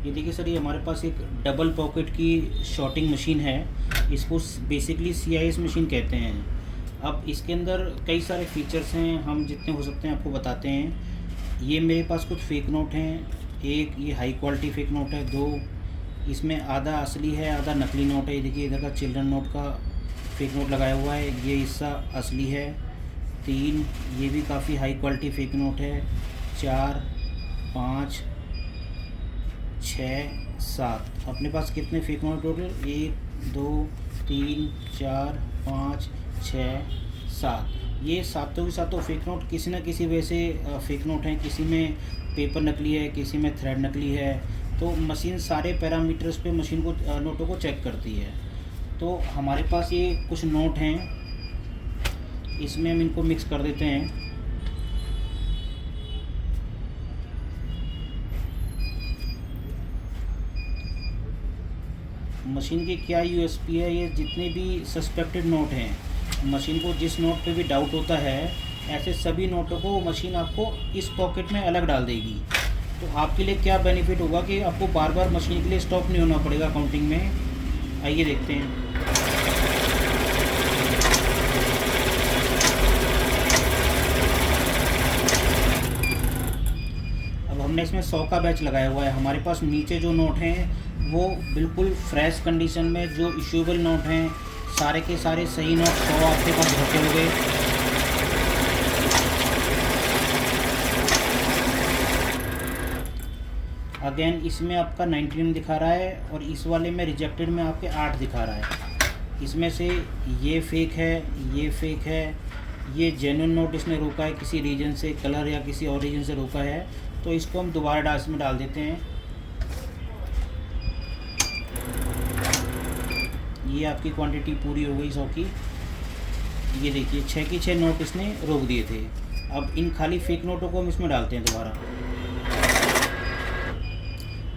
ये देखिए सर, ये हमारे पास एक डबल पॉकेट की शॉर्टिंग मशीन है। इसको बेसिकली CIS मशीन कहते हैं। अब इसके अंदर कई सारे फीचर्स हैं, हम जितने हो सकते हैं आपको बताते हैं। ये मेरे पास कुछ फेक नोट हैं। एक ये हाई क्वालिटी फेक नोट है। दो इसमें आधा असली है, आधा नकली नोट है। ये देखिए इधर का चिल्ड्रन नोट का फेक नोट लगाया हुआ है, ये हिस्सा असली है। तीन ये भी काफ़ी हाई क्वालिटी फेक नोट है। चार, पाँच, 6, 7। अपने पास कितने फेक नोट टोटल? 1, 2, 3, 4, 5, 6, 7। ये सातों के सातों फेक नोट किसी न किसी वजह से फेक नोट हैं। किसी में पेपर नकली है, किसी में थ्रेड नकली है। तो मशीन सारे पैरामीटर्स पे मशीन को नोटों को चेक करती है। तो हमारे पास ये कुछ नोट हैं, इसमें हम इनको मिक्स कर देते हैं। मशीन की क्या USP है, ये जितने भी सस्पेक्टेड नोट हैं, मशीन को जिस नोट पे भी डाउट होता है, ऐसे सभी नोटों को मशीन आपको इस पॉकेट में अलग डाल देगी। तो आपके लिए क्या बेनिफिट होगा कि आपको बार बार मशीन के लिए स्टॉप नहीं होना पड़ेगा काउंटिंग में। आइए देखते हैं। अब हमने इसमें 100 का बैच लगाया हुआ है। हमारे पास नीचे जो नोट हैं वो बिल्कुल फ्रेश कंडीशन में, जो इशूएबल नोट हैं, सारे के सारे सही नोट 100 आपके पास रखे हुए। अगेन इसमें आपका 99 दिखा रहा है और इस वाले में रिजेक्टेड में आपके 8 दिखा रहा है। इसमें से ये फेक है, ये फेक है, ये जेन्युइन नोट इसने रोका है किसी रीजन से, कलर या किसी और रीजन से रोका है। तो इसको हम दोबारा इसमें डाल देते हैं। ये आपकी क्वांटिटी पूरी हो गई 100 की। ये देखिए 6 की 6 नोट इसने रोक दिए थे। अब इन खाली फेक नोटों को हम इसमें डालते हैं दोबारा।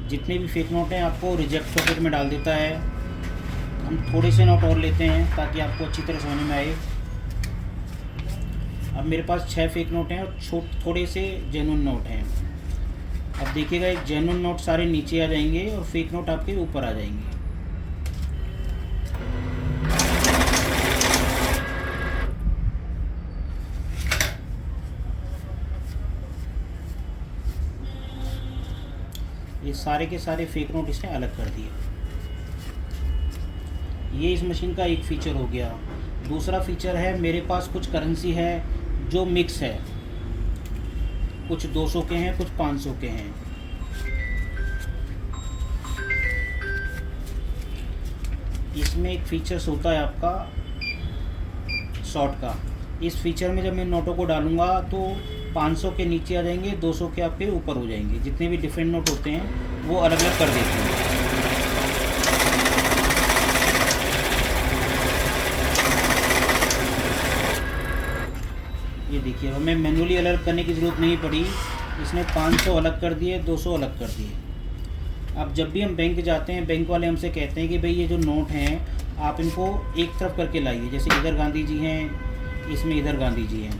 जितने भी फेक नोट हैं आपको रिजेक्ट पॉकेट में डाल देता है। हम थोड़े से नोट और लेते हैं ताकि आपको अच्छी तरह समझ में आए। अब मेरे पास 6 फेक नोट हैं और थोड़े से जेन्युइन नोट हैं। अब देखिएगा, एक जेन्युइन नोट सारे नीचे आ जाएंगे और फेक नोट आपके ऊपर आ जाएंगे। ये सारे के सारे फेक नोट इसने अलग कर दिए। ये इस मशीन का एक फ़ीचर हो गया। दूसरा फ़ीचर है, मेरे पास कुछ करेंसी है जो मिक्स है। कुछ 200 के हैं, कुछ 500 के हैं। इसमें एक फ़ीचर्स होता है आपका शॉर्ट का। इस फीचर में जब मैं नोटों को डालूंगा तो 500 के नीचे आ जाएंगे, 200 के आपके ऊपर हो जाएंगे। जितने भी डिफरेंट नोट होते हैं वो अलग अलग कर देते हैं। ये देखिए, हमें मैनुअली अलग करने की ज़रूरत नहीं पड़ी। इसने 500 अलग कर दिए, 200 अलग कर दिए। अब जब भी हम बैंक जाते हैं, बैंक वाले हमसे कहते हैं कि भाई ये जो नोट हैं आप इनको एक तरफ करके लाइए। जैसे इधर गांधी जी हैं, इसमें इधर गांधी जी हैं,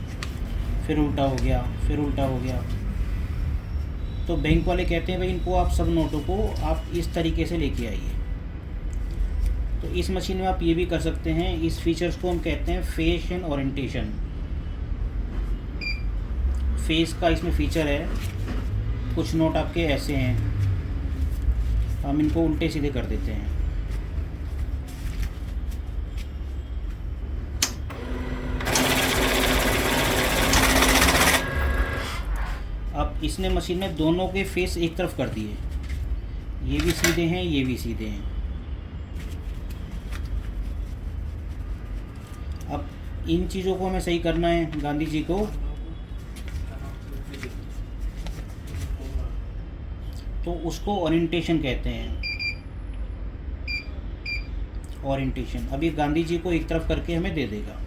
फिर उल्टा हो गया, फिर उल्टा हो गया। तो बैंक वाले कहते हैं भाई इनको आप सब नोटों को आप इस तरीके से लेके आइए। तो इस मशीन में आप ये भी कर सकते हैं। इस फीचर्स को हम कहते हैं फेस एंड ओरिएंटेशन। फेस का इसमें फ़ीचर है। कुछ नोट आपके ऐसे हैं, हम इनको उल्टे सीधे कर देते हैं। अब इसने मशीन में दोनों के फेस एक तरफ कर दिए। ये भी सीधे हैं, ये भी सीधे हैं। अब इन चीज़ों को हमें सही करना है गांधी जी को। तो उसको ओरिएंटेशन कहते हैं। ओरिएंटेशन। अब ये गांधी जी को एक तरफ करके हमें दे देगा।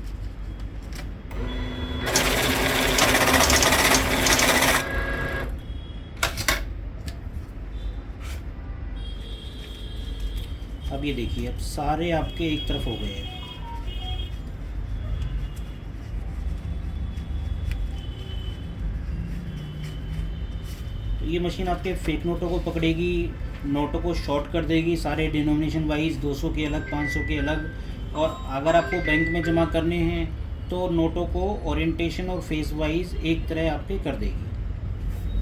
अब ये देखिए, अब सारे आपके एक तरफ हो गए हैं। तो ये मशीन आपके फेक नोटों को पकड़ेगी, नोटों को शॉर्ट कर देगी, सारे डिनोमिनेशन वाइज 200 के अलग, 500 के अलग। और अगर आपको बैंक में जमा करने हैं तो नोटों को ओरिएंटेशन और फेस वाइज एक तरह आपके कर देगी।